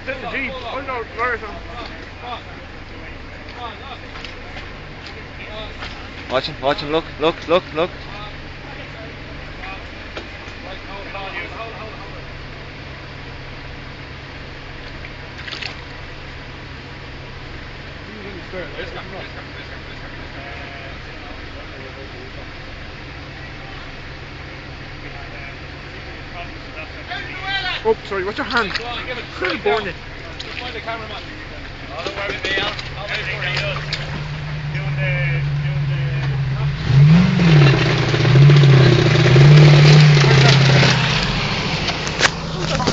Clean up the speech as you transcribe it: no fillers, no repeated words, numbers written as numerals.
Sit in the Jeep. I know where it's on. Watch him, look, look. Oh, sorry, what's your hand? It's going to burn you. Find the cameraman.